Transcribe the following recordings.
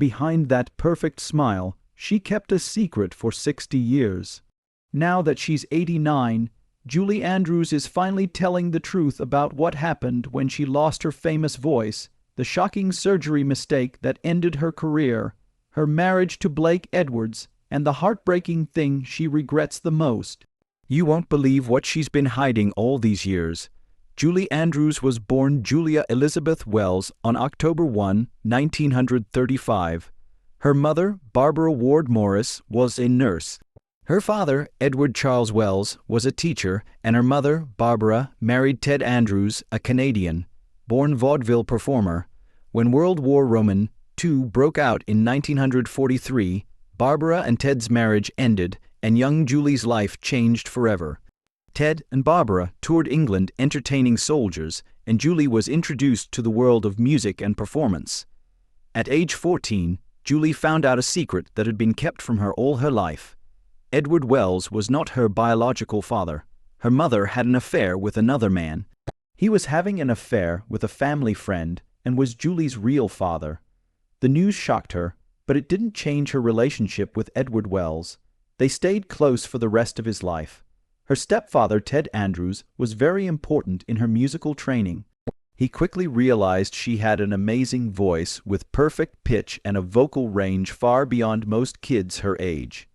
Behind that perfect smile, she kept a secret for 60 years. Now that she's 89, Julie Andrews is finally telling the truth about what happened when she lost her famous voice, the shocking surgery mistake that ended her career, her marriage to Blake Edwards, and the heartbreaking thing she regrets the most. You won't believe what she's been hiding all these years. Julie Andrews was born Julia Elizabeth Wells on October 1, 1935. Her mother, Barbara Ward Morris, was a nurse. Her father, Edward Charles Wells, was a teacher, and her mother, Barbara, married Ted Andrews, a Canadian, born vaudeville performer. When World War II broke out in 1943, Barbara and Ted's marriage ended, and young Julie's life changed forever. Ted and Barbara toured England entertaining soldiers, and Julie was introduced to the world of music and performance. At age 14, Julie found out a secret that had been kept from her all her life. Edward Wells was not her biological father. Her mother had an affair with another man. He was having an affair with a family friend and was Julie's real father. The news shocked her, but it didn't change her relationship with Edward Wells. They stayed close for the rest of his life. Her stepfather, Ted Andrews, was very important in her musical training. He quickly realized she had an amazing voice with perfect pitch and a vocal range far beyond most kids her age.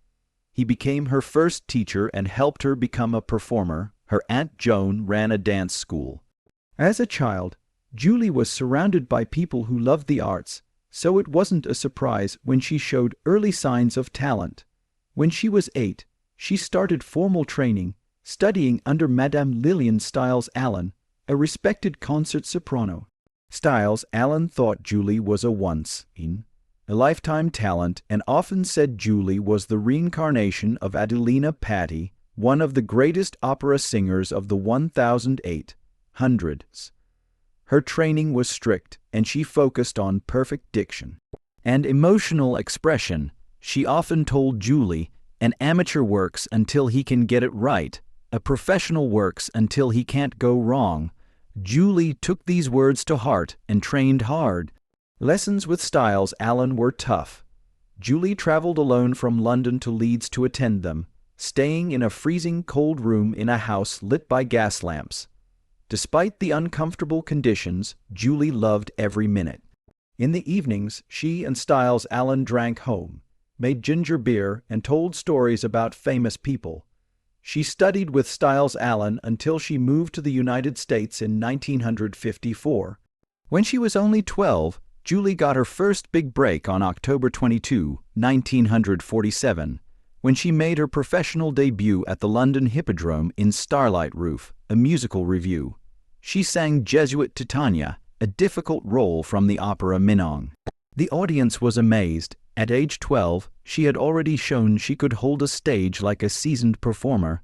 He became her first teacher and helped her become a performer. Her Aunt Joan ran a dance school. As a child, Julie was surrounded by people who loved the arts, so it wasn't a surprise when she showed early signs of talent. When she was 8, she started formal training, studying under Madame Lillian Styles Allen, a respected concert soprano. Styles Allen thought Julie was a once-in-a-lifetime talent and often said Julie was the reincarnation of Adelina Patti, one of the greatest opera singers of the 1800s. Her training was strict, and she focused on perfect diction and emotional expression. She often told Julie, "An amateur works until he can get it right. A professional works until he can't go wrong." Julie took these words to heart and trained hard. Lessons with Styles Allen were tough. Julie traveled alone from London to Leeds to attend them, staying in a freezing cold room in a house lit by gas lamps. Despite the uncomfortable conditions, Julie loved every minute. In the evenings, she and Styles Allen drank home, made ginger beer, and told stories about famous people. She studied with Styles Allen until she moved to the United States in 1954. When she was only 12, Julie got her first big break on October 22, 1947, when she made her professional debut at the London Hippodrome in Starlight Roof, a musical revue. She sang Jesuit Titania, a difficult role from the opera Manon. The audience was amazed. At age 12, she had already shown she could hold a stage like a seasoned performer.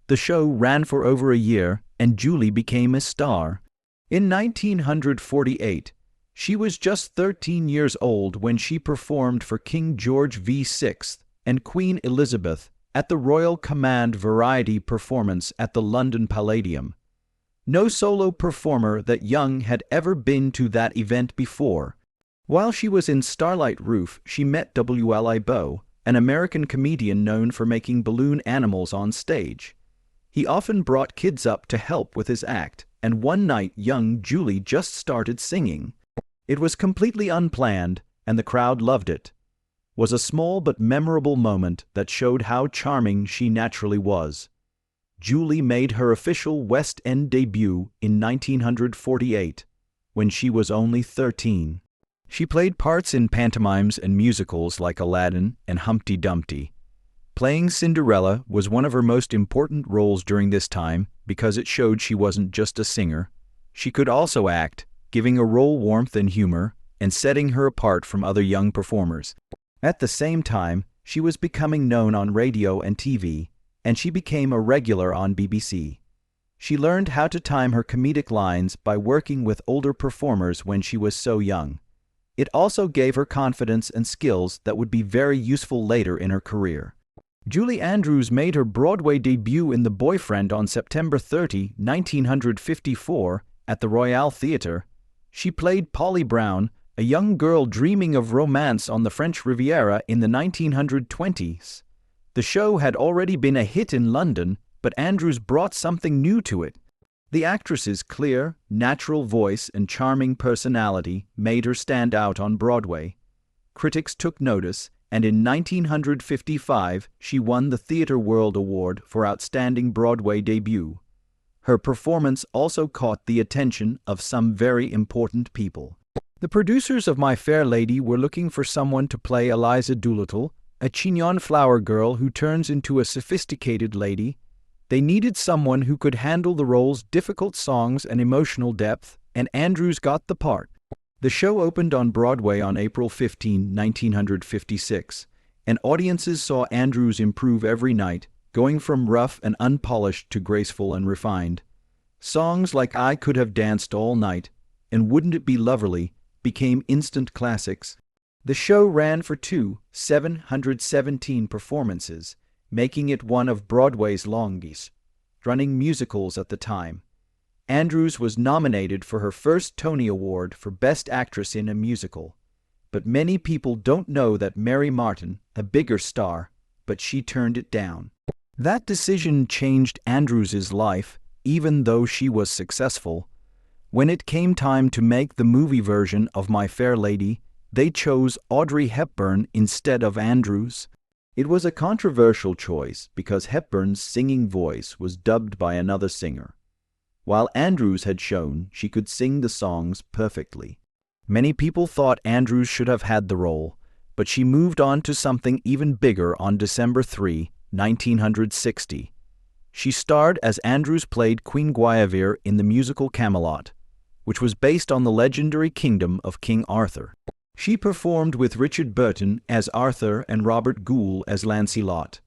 The show ran for over a year, and Julie became a star. In 1948, she was just 13 years old when she performed for King George VI and Queen Elizabeth at the Royal Command Variety performance at the London Palladium. No solo performer that young had ever been to that event before. While she was in Starlight Roof, she met W.L.I. Bow, an American comedian known for making balloon animals on stage. He often brought kids up to help with his act, and one night young Julie just started singing. It was completely unplanned, and the crowd loved it. Was a small but memorable moment that showed how charming she naturally was. Julie made her official West End debut in 1948, when she was only 13. She played parts in pantomimes and musicals like Aladdin and Humpty Dumpty. Playing Cinderella was one of her most important roles during this time because it showed she wasn't just a singer. She could also act, giving a role warmth and humor, and setting her apart from other young performers. At the same time, she was becoming known on radio and TV, and she became a regular on BBC. She learned how to time her comedic lines by working with older performers when she was so young. It also gave her confidence and skills that would be very useful later in her career. Julie Andrews made her Broadway debut in The Boyfriend on September 30, 1954, at the Royal Theatre. She played Polly Brown, a young girl dreaming of romance on the French Riviera in the 1920s. The show had already been a hit in London, but Andrews brought something new to it. The actress's clear, natural voice and charming personality made her stand out on Broadway. Critics took notice, and in 1955 she won the Theatre World Award for Outstanding Broadway Debut. Her performance also caught the attention of some very important people. The producers of My Fair Lady were looking for someone to play Eliza Doolittle, a chignon flower girl who turns into a sophisticated lady. They needed someone who could handle the role's difficult songs and emotional depth, and Andrews got the part. The show opened on Broadway on April 15, 1956, and audiences saw Andrews improve every night, going from rough and unpolished to graceful and refined. Songs like I Could Have Danced All Night and Wouldn't It Be Lovely became instant classics. The show ran for 717 performances, making it one of Broadway's longest-running musicals at the time. Andrews was nominated for her first Tony Award for Best Actress in a Musical. But many people don't know that Mary Martin, a bigger star, but she turned it down. That decision changed Andrews's life, even though she was successful. When it came time to make the movie version of My Fair Lady, they chose Audrey Hepburn instead of Andrews. It was a controversial choice because Hepburn's singing voice was dubbed by another singer, while Andrews had shown she could sing the songs perfectly. Many people thought Andrews should have had the role, but she moved on to something even bigger on December 3, 1960. She starred as Andrews played Queen Guinevere in the musical Camelot, which was based on the legendary kingdom of King Arthur. She performed with Richard Burton as Arthur and Robert Gould as Lancelot.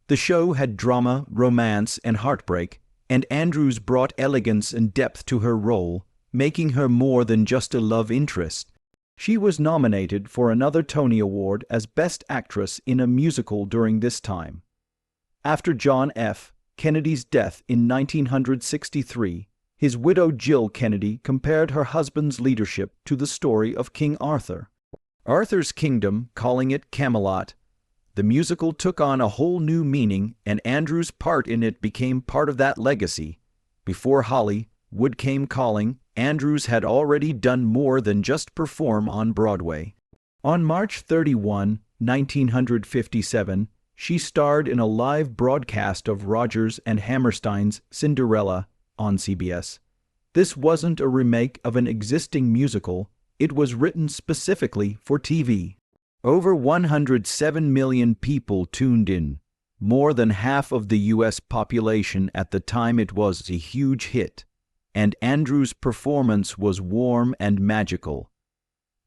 The show had drama, romance, and heartbreak, and Andrews brought elegance and depth to her role, making her more than just a love interest. She was nominated for another Tony Award as Best Actress in a Musical during this time. After John F. Kennedy's death in 1963, his widow Jill Kennedy compared her husband's leadership to the story of King Arthur. Arthur's kingdom, calling it Camelot. The musical took on a whole new meaning, and Andrews' part in it became part of that legacy. Before Hollywood came calling, Andrews had already done more than just perform on Broadway. On March 31, 1957, she starred in a live broadcast of Rodgers and Hammerstein's Cinderella on CBS. This wasn't a remake of an existing musical, it was written specifically for TV. Over 107 million people tuned in, more than half of the U.S. population at the time. It was a huge hit, and Andrews' performance was warm and magical.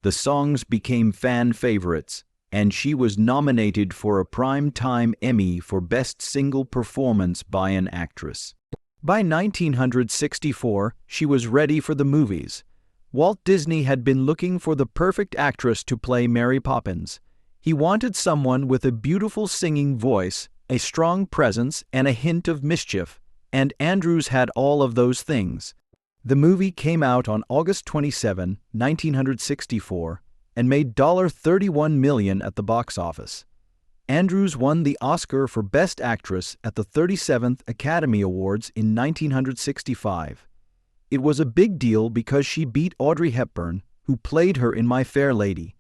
The songs became fan favorites, and she was nominated for a Primetime Emmy for Best Single Performance by an Actress. By 1964, she was ready for the movies. Walt Disney had been looking for the perfect actress to play Mary Poppins. He wanted someone with a beautiful singing voice, a strong presence, and a hint of mischief, and Andrews had all of those things. The movie came out on August 27, 1964, and made $31 million at the box office. Andrews won the Oscar for Best Actress at the 37th Academy Awards in 1965. It was a big deal because she beat Audrey Hepburn, who played her in My Fair Lady.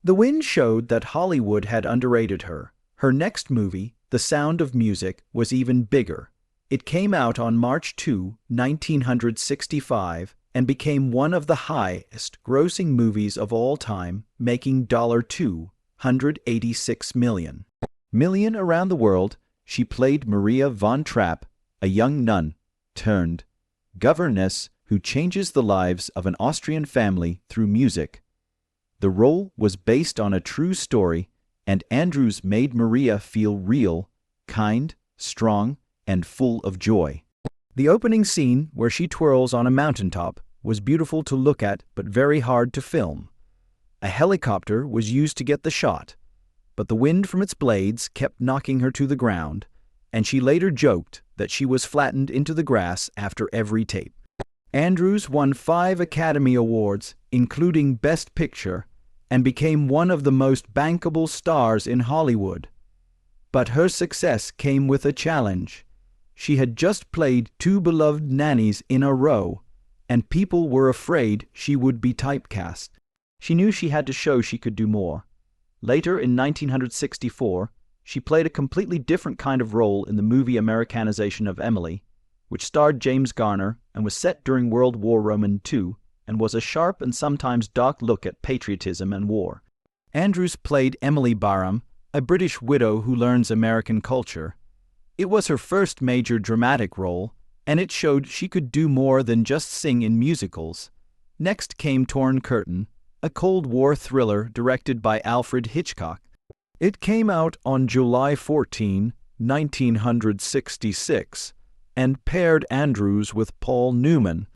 The win showed that Hollywood had underrated her. Her next movie, The Sound of Music, was even bigger. It came out on March 2, 1965, and became one of the highest-grossing movies of all time, making $286 million. Around the world, she played Maria von Trapp, a young nun turned governess who changes the lives of an Austrian family through music. The role was based on a true story, and Andrews made Maria feel real, kind, strong, and full of joy. The opening scene, where she twirls on a mountaintop, was beautiful to look at but very hard to film. A helicopter was used to get the shot, but the wind from its blades kept knocking her to the ground, and she later joked that she was flattened into the grass after every take. Andrews won 5 Academy Awards including Best Picture, and became one of the most bankable stars in Hollywood. But her success came with a challenge. She had just played two beloved nannies in a row, and people were afraid she would be typecast. She knew she had to show she could do more. Later, in 1964, she played a completely different kind of role in the movie Americanization of Emily, which starred James Garner and was set during World War II and was a sharp and sometimes dark look at patriotism and war. Andrews played Emily Barham, a British widow who learns American culture. It was her first major dramatic role, and it showed she could do more than just sing in musicals. Next came Torn Curtain, a Cold War thriller directed by Alfred Hitchcock. It came out on July 14, 1966, and paired Andrews with Paul Newman.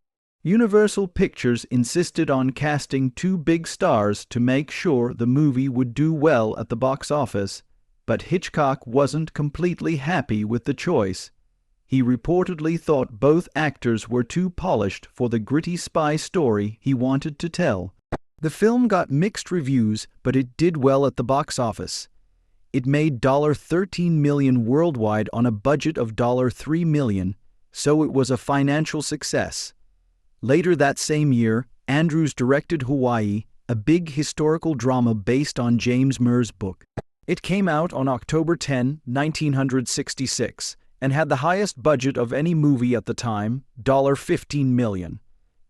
Universal Pictures insisted on casting two big stars to make sure the movie would do well at the box office, but Hitchcock wasn't completely happy with the choice. He reportedly thought both actors were too polished for the gritty spy story he wanted to tell. The film got mixed reviews, but it did well at the box office. It made $13 million worldwide on a budget of $3 million, so it was a financial success. Later that same year, Andrews directed Hawaii, a big historical drama based on James Mer's book. It came out on October 10, 1966, and had the highest budget of any movie at the time, $15 million.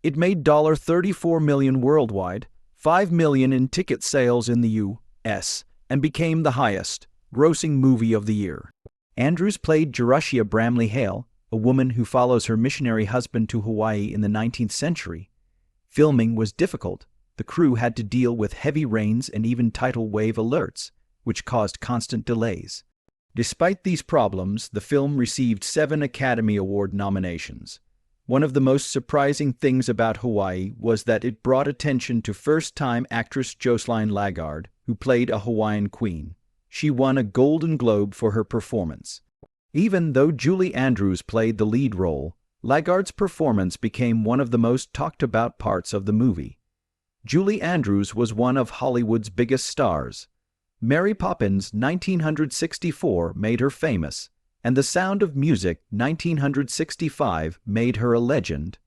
It made $34 million worldwide, $5 million in ticket sales in the U.S., and became the highest grossing movie of the year. Andrews played Jerusha Bramley Hale, a woman who follows her missionary husband to Hawaii in the 19th century. Filming was difficult. The crew had to deal with heavy rains and even tidal wave alerts, which caused constant delays. Despite these problems, the film received 7 Academy Award nominations. One of the most surprising things about Hawaii was that it brought attention to first-time actress Jocelyn Lagarde, who played a Hawaiian queen. She won a Golden Globe for her performance. Even though Julie Andrews played the lead role, Lagarde's performance became one of the most talked-about parts of the movie. Julie Andrews was one of Hollywood's biggest stars. Mary Poppins 1964 made her famous, and The Sound of Music 1965 made her a legend.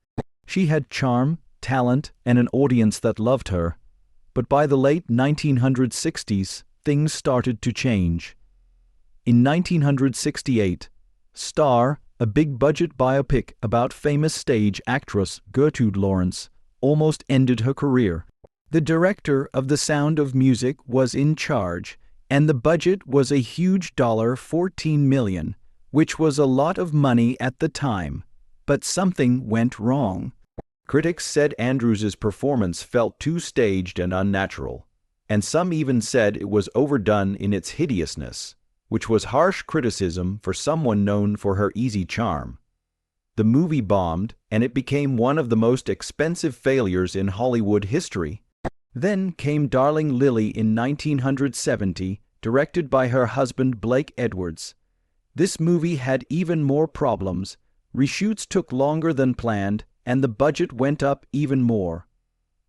She had charm, talent, and an audience that loved her. But by the late 1960s, things started to change. In 1968, Star, a big-budget biopic about famous stage actress Gertrude Lawrence, almost ended her career. The director of The Sound of Music was in charge, and the budget was a huge $14 million, which was a lot of money at the time. But something went wrong. Critics said Andrews's performance felt too staged and unnatural, and some even said it was overdone in its hideousness, which was harsh criticism for someone known for her easy charm. The movie bombed, and it became one of the most expensive failures in Hollywood history. Then came Darling Lily in 1970, directed by her husband Blake Edwards. This movie had even more problems. Reshoots took longer than planned, and the budget went up even more.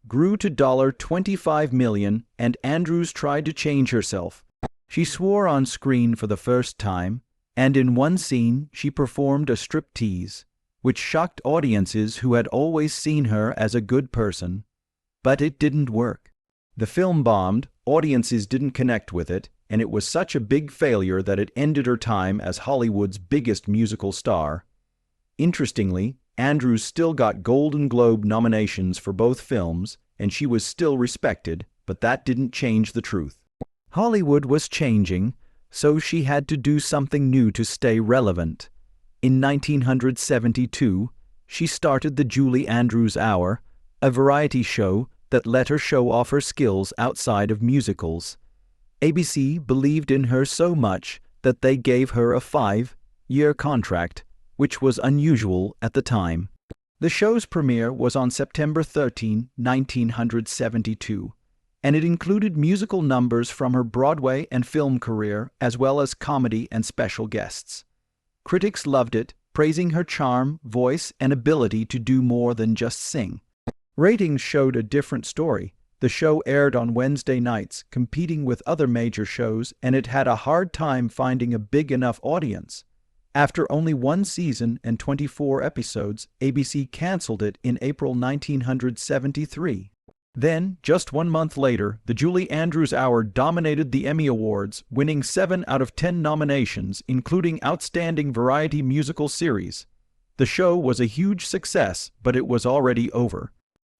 Grew to $25 million, and Andrews tried to change herself. She swore on screen for the first time, and in one scene she performed a striptease, which shocked audiences who had always seen her as a good person. But it didn't work. The film bombed, audiences didn't connect with it, and it was such a big failure that it ended her time as Hollywood's biggest musical star. Interestingly, Andrews still got Golden Globe nominations for both films, and she was still respected, but that didn't change the truth. Hollywood was changing, so she had to do something new to stay relevant. In 1972, she started the Julie Andrews Hour, a variety show that let her show off her skills outside of musicals. ABC believed in her so much that they gave her a 5-year contract, which was unusual at the time. The show's premiere was on September 13, 1972. And it included musical numbers from her Broadway and film career, as well as comedy and special guests. Critics loved it, praising her charm, voice, and ability to do more than just sing. Ratings showed a different story. The show aired on Wednesday nights, competing with other major shows, and it had a hard time finding a big enough audience. After only one season and 24 episodes, ABC canceled it in April 1973. Then, just 1 month later, The Julie Andrews Hour dominated the Emmy Awards, winning 7 out of 10 nominations, including Outstanding Variety Musical Series. The show was a huge success, but it was already over.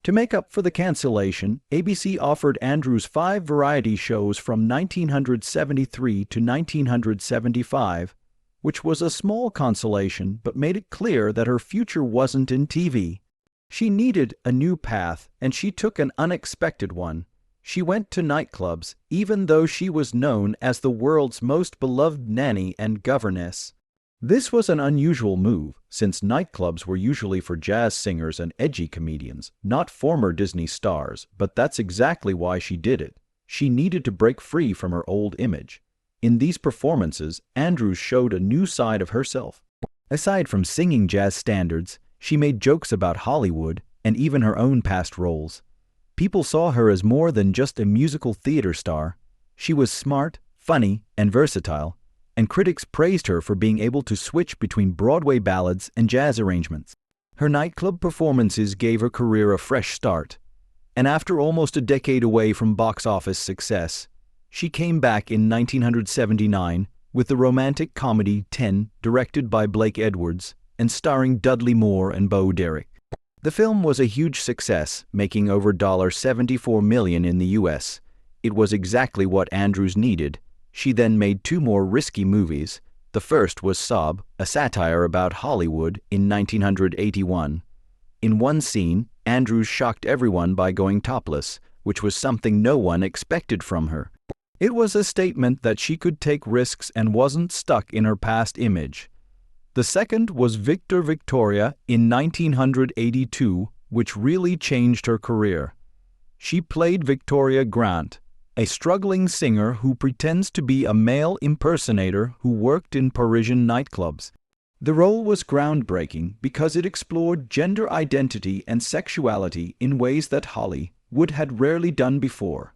To make up for the cancellation, ABC offered Andrews 5 variety shows from 1973 to 1975, which was a small consolation but made it clear that her future wasn't in TV. She needed a new path, and she took an unexpected one. She went to nightclubs, even though she was known as the world's most beloved nanny and governess. This was an unusual move, since nightclubs were usually for jazz singers and edgy comedians, not former Disney stars, but that's exactly why she did it. She needed to break free from her old image. In these performances, Andrews showed a new side of herself. Aside from singing jazz standards, she made jokes about Hollywood and even her own past roles. People saw her as more than just a musical theater star. She was smart, funny, and versatile, and critics praised her for being able to switch between Broadway ballads and jazz arrangements. Her nightclub performances gave her career a fresh start, and after almost a decade away from box office success, she came back in 1979 with the romantic comedy 10, directed by Blake Edwards and starring Dudley Moore and Bo Derek. The film was a huge success, making over $74 million in the US. It was exactly what Andrews needed. She then made 2 more risky movies. The first was Sob, a satire about Hollywood, in 1981. In one scene, Andrews shocked everyone by going topless, which was something no one expected from her. It was a statement that she could take risks and wasn't stuck in her past image. The second was Victor Victoria in 1982, which really changed her career. She played Victoria Grant, a struggling singer who pretends to be a male impersonator who worked in Parisian nightclubs. The role was groundbreaking because it explored gender identity and sexuality in ways that Hollywood had rarely done before.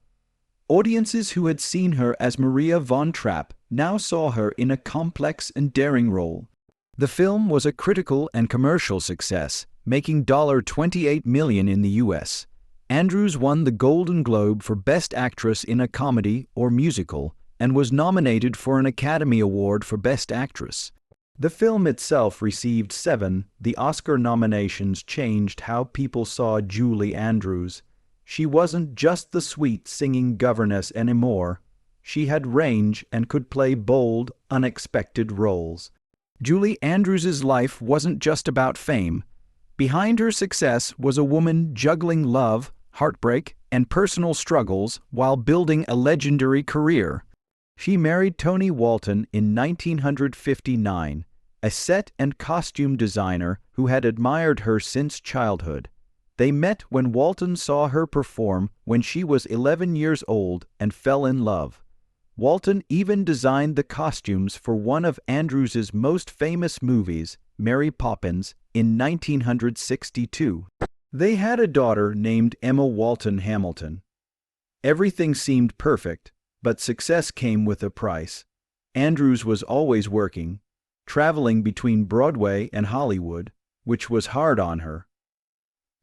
Audiences who had seen her as Maria von Trapp now saw her in a complex and daring role. The film was a critical and commercial success, making $28 million in the US. Andrews won the Golden Globe for Best Actress in a Comedy or Musical and was nominated for an Academy Award for Best Actress. The film itself received 7. The Oscar nominations changed how people saw Julie Andrews. She wasn't just the sweet singing governess anymore. She had range and could play bold, unexpected roles. Julie Andrews's life wasn't just about fame. Behind her success was a woman juggling love, heartbreak, and personal struggles while building a legendary career. She married Tony Walton in 1959, a set and costume designer who had admired her since childhood. They met when Walton saw her perform when she was 11 years old and fell in love. Walton even designed the costumes for one of Andrews's most famous movies, Mary Poppins, in 1962. They had a daughter named Emma Walton Hamilton. Everything seemed perfect, but success came with a price. Andrews was always working, traveling between Broadway and Hollywood, which was hard on her.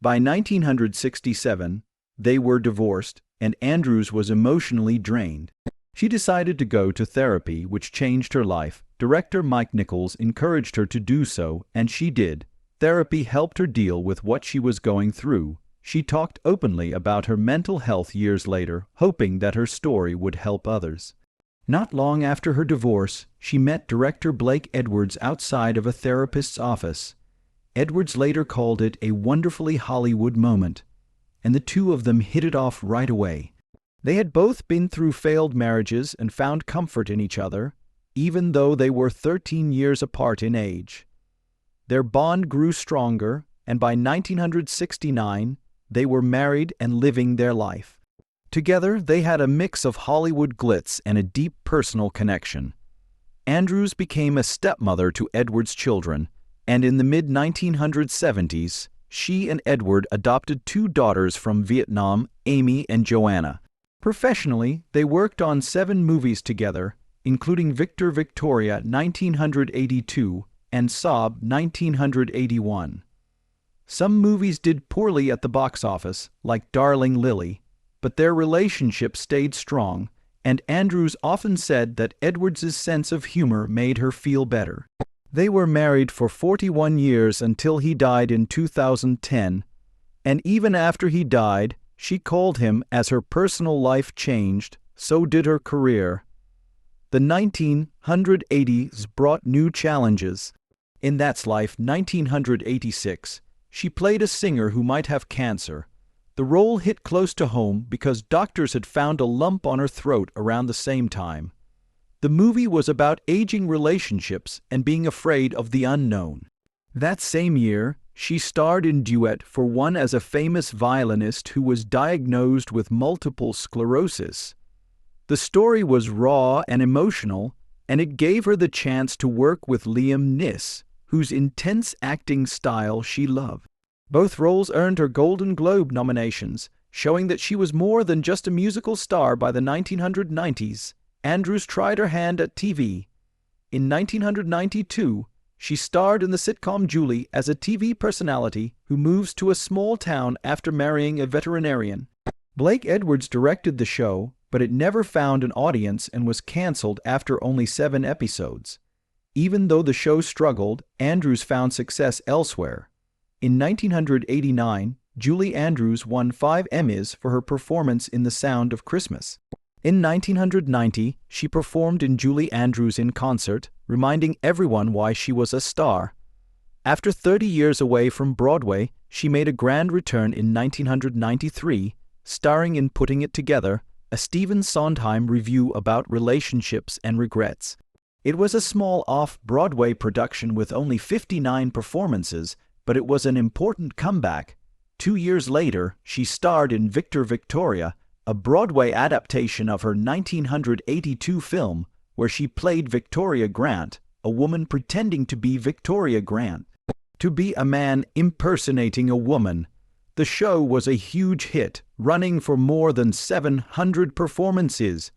By 1967, they were divorced, and Andrews was emotionally drained. She decided to go to therapy, which changed her life. Director Mike Nichols encouraged her to do so, and she did. Therapy helped her deal with what she was going through. She talked openly about her mental health years later, hoping that her story would help others. Not long after her divorce, she met director Blake Edwards outside of a therapist's office. Edwards later called it a wonderfully Hollywood moment, and the two of them hit it off right away. They had both been through failed marriages and found comfort in each other, even though they were 13 years apart in age. Their bond grew stronger, and by 1969, they were married and living their life. Together, they had a mix of Hollywood glitz and a deep personal connection. Andrews became a stepmother to Edwards' children, and in the mid-1970s, she and Edward adopted two daughters from Vietnam, Amy and Joanna. Professionally, they worked on 7 movies together, including Victor Victoria 1982 and Saab 1981. Some movies did poorly at the box office, like Darling Lily, but their relationship stayed strong, and Andrews often said that Edwards' sense of humor made her feel better. They were married for 41 years until he died in 2010, and even after he died, she called him as her personal life changed, so did her career. The 1980s brought new challenges. In That's Life 1986, she played a singer who might have cancer. The role hit close to home because doctors had found a lump on her throat around the same time. The movie was about aging relationships and being afraid of the unknown. That same year, she starred in Duet for One as a famous violinist who was diagnosed with multiple sclerosis. The story was raw and emotional, and it gave her the chance to work with Liam Neeson, whose intense acting style she loved. Both roles earned her Golden Globe nominations, showing that she was more than just a musical star by the 1990s. Andrews tried her hand at TV. In 1992, she starred in the sitcom Julie as a TV personality who moves to a small town after marrying a veterinarian. Blake Edwards directed the show, but it never found an audience and was canceled after only 7 episodes. Even though the show struggled, Andrews found success elsewhere. In 1989, Julie Andrews won 5 Emmys for her performance in The Sound of Christmas. In 1990, she performed in Julie Andrews in concert, reminding everyone why she was a star. After 30 years away from Broadway, she made a grand return in 1993, starring in Putting It Together, a Stephen Sondheim review about relationships and regrets. It was a small off-Broadway production with only 59 performances, but it was an important comeback. 2 years later, she starred in Victor Victoria, a Broadway adaptation of her 1982 film, where she played Victoria Grant, a woman pretending to be Victoria Grant. To be a man impersonating a woman. The show was a huge hit, running for more than 700 performances.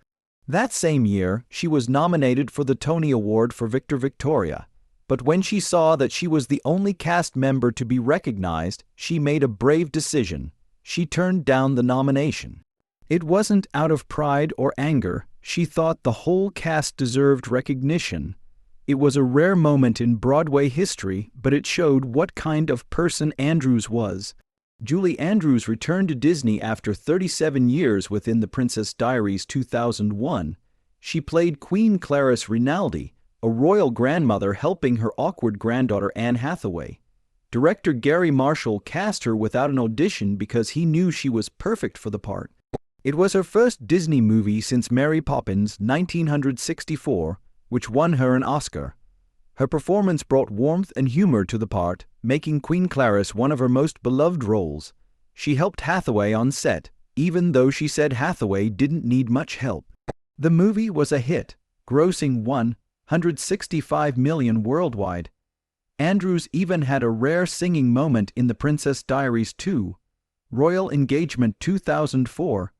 That same year, she was nominated for the Tony Award for Victor Victoria. But when she saw that she was the only cast member to be recognized, she made a brave decision. She turned down the nomination. It wasn't out of pride or anger. She thought the whole cast deserved recognition. It was a rare moment in Broadway history, but it showed what kind of person Andrews was. Julie Andrews returned to Disney after 37 years within The Princess Diaries 2001. She played Queen Clarice Rinaldi, a royal grandmother helping her awkward granddaughter Anne Hathaway. Director Gary Marshall cast her without an audition because he knew she was perfect for the part. It was her first Disney movie since Mary Poppins 1964, which won her an Oscar. Her performance brought warmth and humor to the part, making Queen Clarice one of her most beloved roles. She helped Hathaway on set, even though she said Hathaway didn't need much help. The movie was a hit, grossing $165 million worldwide. Andrews even had a rare singing moment in The Princess Diaries 2, Royal Engagement 2004,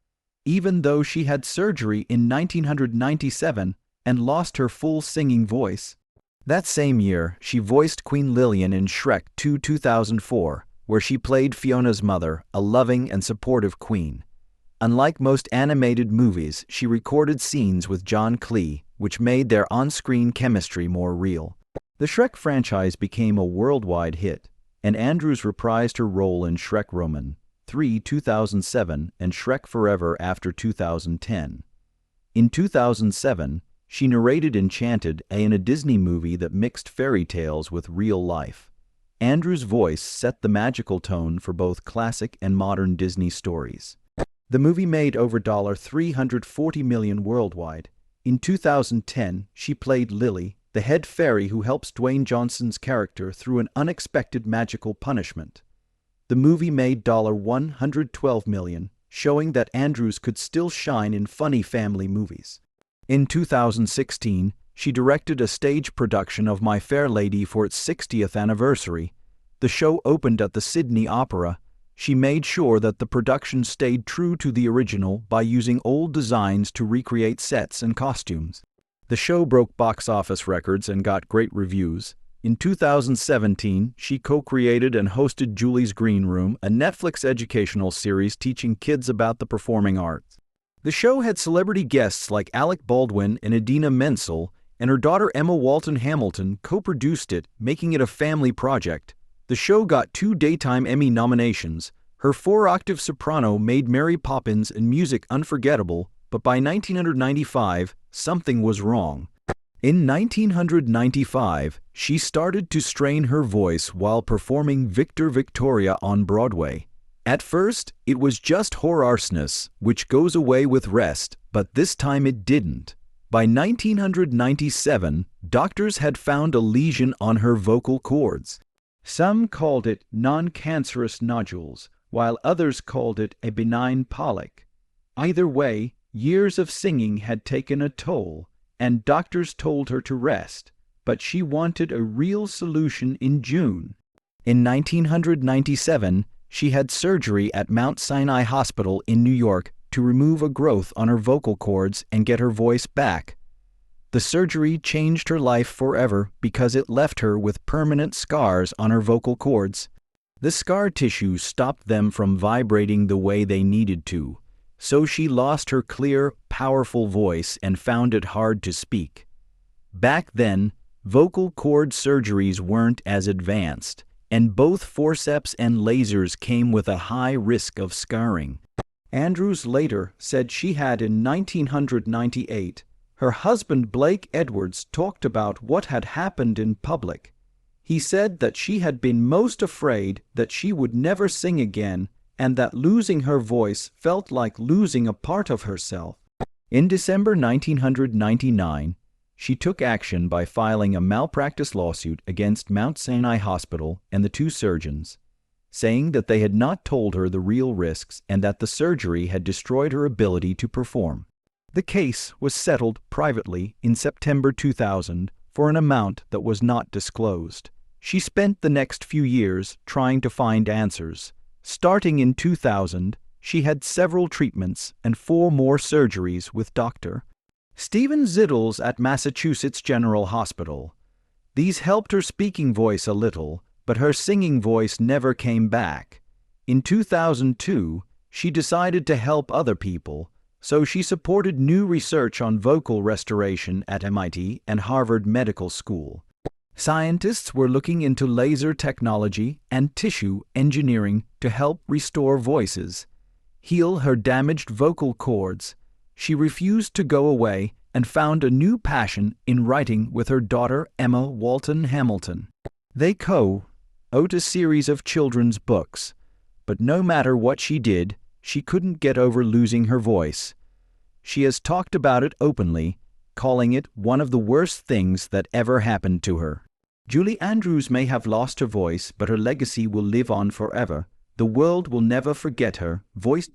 even though she had surgery in 1997 and lost her full singing voice. That same year, she voiced Queen Lillian in Shrek 2 2004, where she played Fiona's mother, a loving and supportive queen. Unlike most animated movies, she recorded scenes with John Cleese, which made their on-screen chemistry more real. The Shrek franchise became a worldwide hit, and Andrews reprised her role in Shrek Roman 3 2007 and Shrek Forever after 2010. In 2007, she narrated Enchanted in a Disney movie that mixed fairy tales with real life. Andrews' voice set the magical tone for both classic and modern Disney stories. The movie made over $340 million worldwide. In 2010, she played Lily, the head fairy who helps Dwayne Johnson's character through an unexpected magical punishment. The movie made $112 million, showing that Andrews could still shine in funny family movies. In 2016, she directed a stage production of My Fair Lady for its 60th anniversary. The show opened at the Sydney Opera. She made sure that the production stayed true to the original by using old designs to recreate sets and costumes. The show broke box office records and got great reviews. In 2017, she co-created and hosted Julie's Green Room, a Netflix educational series teaching kids about the performing arts. The show had celebrity guests like Alec Baldwin and Idina Menzel, and her daughter Emma Walton Hamilton co-produced it, making it a family project. The show got 2 Daytime Emmy nominations. Her 4-octave soprano made Mary Poppins and music unforgettable, but by 1995, something was wrong. In 1995, she started to strain her voice while performing Victor Victoria on Broadway. At first, it was just hoarseness, which goes away with rest, but this time it didn't. By 1997, doctors had found a lesion on her vocal cords. Some called it non-cancerous nodules, while others called it a benign polyp. Either way, years of singing had taken a toll, and doctors told her to rest, but she wanted a real solution in June. In 1997, she had surgery at Mount Sinai Hospital in New York to remove a growth on her vocal cords and get her voice back. The surgery changed her life forever because it left her with permanent scars on her vocal cords. The scar tissue stopped them from vibrating the way they needed to, so she lost her clear, powerful voice and found it hard to speak. Back then, vocal cord surgeries weren't as advanced, and both forceps and lasers came with a high risk of scarring. Andrews later said she had in 1998. Her husband Blake Edwards talked about what had happened in public. He said that she had been most afraid that she would never sing again and that losing her voice felt like losing a part of herself. In December 1999, she took action by filing a malpractice lawsuit against Mount Sinai Hospital and the 2 surgeons, saying that they had not told her the real risks and that the surgery had destroyed her ability to perform. The case was settled privately in September 2000 for an amount that was not disclosed. She spent the next few years trying to find answers. Starting in 2000, she had several treatments and 4 more surgeries with Dr. Stephen Zittles at Massachusetts General Hospital. These helped her speaking voice a little, but her singing voice never came back. In 2002, she decided to help other people, so she supported new research on vocal restoration at MIT and Harvard Medical School. Scientists were looking into laser technology and tissue engineering to help restore voices, heal her damaged vocal cords. She refused to go away and found a new passion in writing with her daughter Emma Walton Hamilton. They co-wrote a series of children's books, but no matter what she did, she couldn't get over losing her voice. She has talked about it openly, calling it one of the worst things that ever happened to her. Julie Andrews may have lost her voice, but her legacy will live on forever. The world will never forget her, voiced